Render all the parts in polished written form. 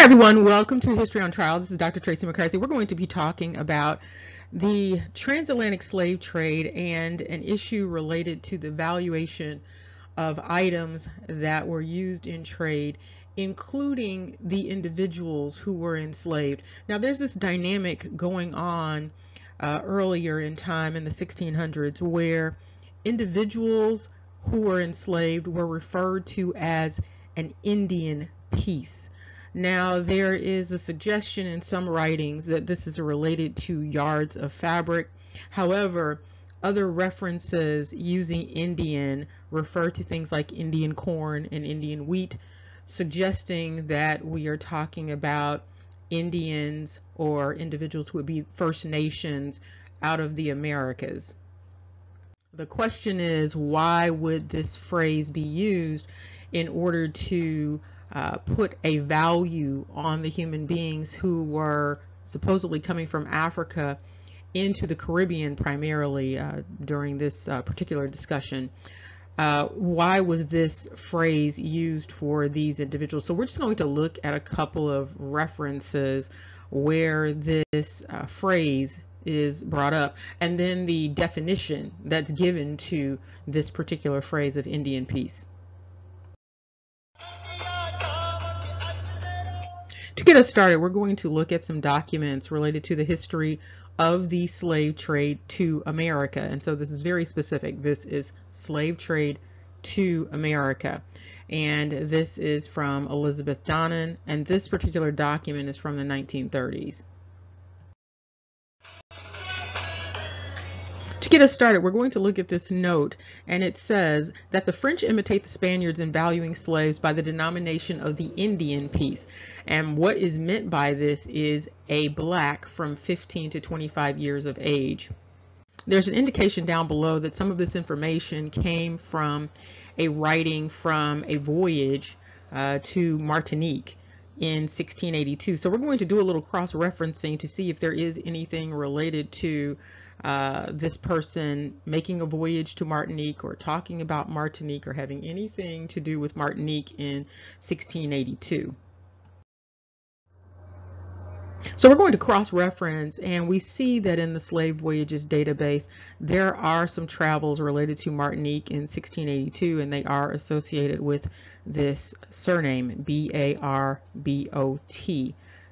Hi everyone, welcome to History on Trial. This is Dr. Tracy McCarthy. We're going to be talking about the transatlantic slave trade and an issue related to the valuation of items that were used in trade, including the individuals who were enslaved. Now there's this dynamic going on earlier in time in the 1600s where individuals who were enslaved were referred to as an Indian piece. Now, there is a suggestion in some writings that this is related to yards of fabric. However, other references using Indian refer to things like Indian corn and Indian wheat, suggesting that we are talking about Indians or individuals who would be First Nations out of the Americas. The question is, why would this phrase be used in order to put a value on the human beings who were supposedly coming from Africa into the Caribbean primarily during this particular discussion? Why was this phrase used for these individuals? So we're just going to look at a couple of references where this phrase is brought up, and then the definition that's given to this particular phrase of Indian piece. To get us started, we're going to look at some documents related to the history of the slave trade to America. And so this is very specific. This is slave trade to America. And this is from Elizabeth Donnan, and this particular document is from the 1930s. To get us started, we're going to look at this note, and it says that the French imitate the Spaniards in valuing slaves by the denomination of the Indian piece. And what is meant by this is a black from 15 to 25 years of age. There's an indication down below that some of this information came from a writing from a voyage to Martinique in 1682. So we're going to do a little cross-referencing to see if there is anything related to this person making a voyage to Martinique or talking about Martinique or having anything to do with Martinique in 1682. So we're going to cross-reference, and we see that in the Slave Voyages database there are some travels related to Martinique in 1682, and they are associated with this surname, B-A-R-B-O-T.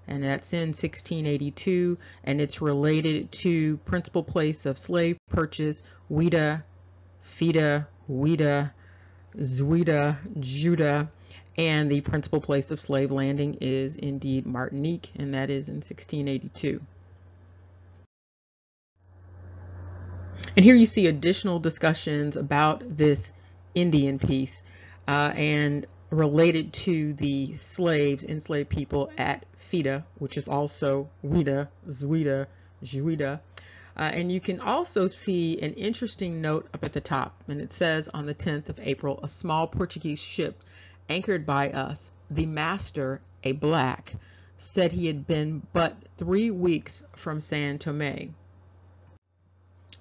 And that's in 1682, and it's related to principal place of slave purchase, Ouida, Fida, Ouida, Zuida, Judah, and the principal place of slave landing is indeed Martinique, and that is in 1682. And here you see additional discussions about this Indian piece and related to the slaves, enslaved people at Fida, which is also Ouida, Zuida, Juida. And you can also see an interesting note up at the top, and it says, on the 10th of April, a small Portuguese ship anchored by us, the master, a black, said he had been but 3 weeks from San Tome.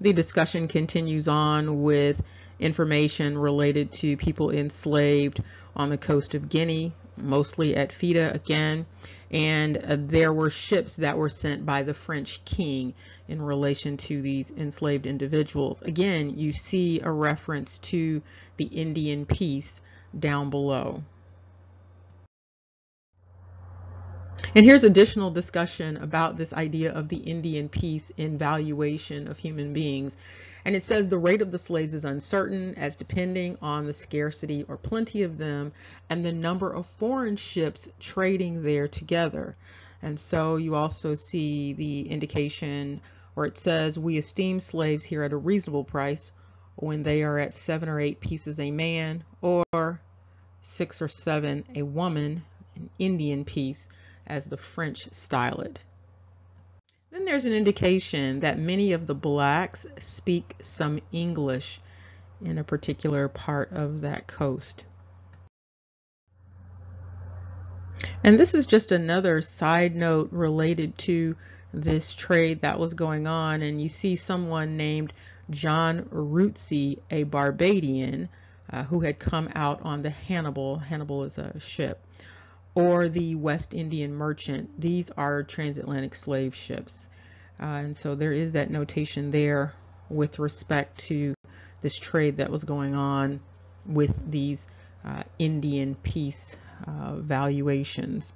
The discussion continues on with information related to people enslaved on the coast of Guinea, mostly at Fida again, and there were ships that were sent by the French king in relation to these enslaved individuals. Again, you see a reference to the Indian piece down below. And here's additional discussion about this idea of the Indian piece in valuation of human beings. And it says the rate of the slaves is uncertain, as depending on the scarcity or plenty of them and the number of foreign ships trading there together. And so you also see the indication where it says, we esteem slaves here at a reasonable price when they are at 7 or 8 pieces a man, or 6 or 7 a woman, an Indian piece, as the French style it. Then there's an indication that many of the blacks speak some English in a particular part of that coast. And this is just another side note related to this trade that was going on, and you see someone named John Rootsey, a Barbadian, who had come out on the Hannibal. Hannibal is a ship. or the West Indian merchant. These are transatlantic slave ships. And so there is that notation there with respect to this trade that was going on with these Indian peace valuations.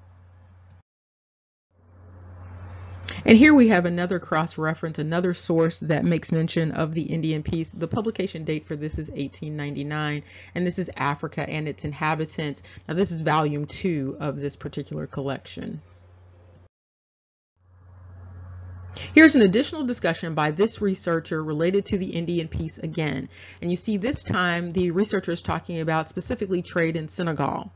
And here we have another cross-reference, another source that makes mention of the Indian peace. The publication date for this is 1899, and this is Africa and its Inhabitants. Now this is volume 2 of this particular collection. Here's an additional discussion by this researcher related to the Indian peace again. And you see this time the researcher is talking about specifically trade in Senegal.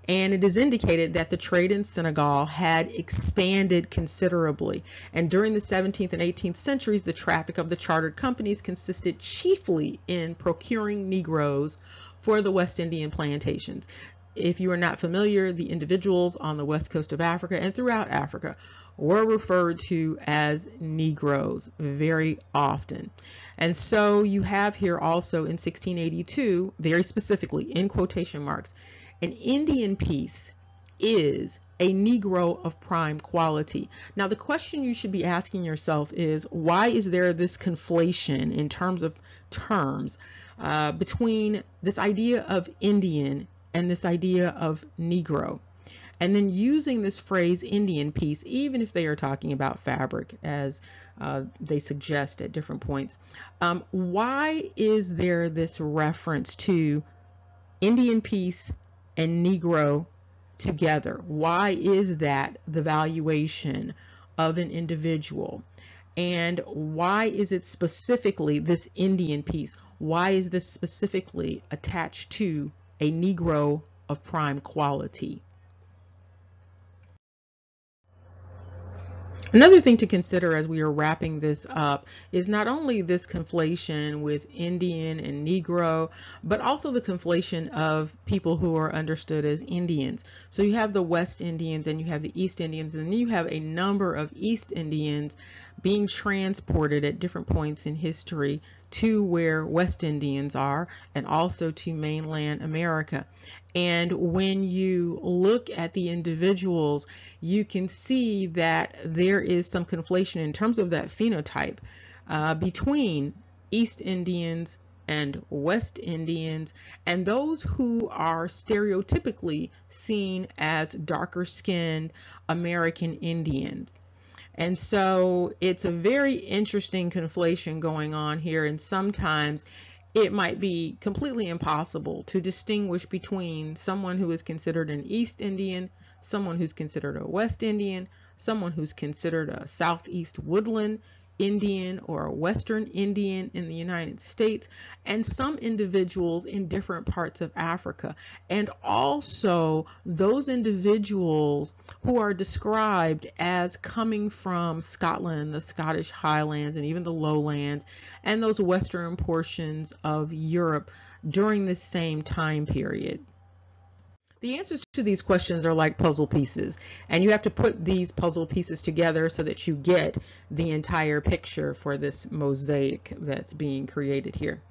And it is indicated that the trade in Senegal had expanded considerably. And during the 17th and 18th centuries, the traffic of the chartered companies consisted chiefly in procuring Negroes for the West Indian plantations. If you are not familiar, the individuals on the west coast of Africa and throughout Africa were referred to as Negroes very often. And so you have here also in 1682, very specifically in quotation marks, an Indian peace is a Negro of prime quality. Now the question you should be asking yourself is, why is there this conflation in terms of terms between this idea of Indian and this idea of Negro? And then using this phrase Indian peace, even if they are talking about fabric, as they suggest at different points, why is there this reference to Indian peace and Negro together? Why is that the valuation of an individual? And why is it specifically this Indian peace? Why is this specifically attached to a Negro of prime quality? Another thing to consider as we are wrapping this up is not only this conflation with Indian and Negro, but also the conflation of people who are understood as Indians. So you have the West Indians and you have the East Indians, and then you have a number of East Indians being transported at different points in history to where West Indians are, and also to mainland America. And when you look at the individuals, you can see that there is some conflation in terms of that phenotype between East Indians and West Indians, and those who are stereotypically seen as darker skinned American Indians. And so it's a very interesting conflation going on here, and sometimes it might be completely impossible to distinguish between someone who is considered an East Indian, someone who's considered a West Indian, someone who's considered a Southeast Woodland Indian or a Western Indian in the United States, and some individuals in different parts of Africa, and also those individuals who are described as coming from Scotland, the Scottish Highlands, and even the Lowlands, and those western portions of Europe during the same time period. The answers to these questions are like puzzle pieces, and you have to put these puzzle pieces together so that you get the entire picture for this mosaic that's being created here.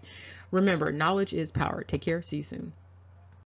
Remember, knowledge is power. Take care. See you soon.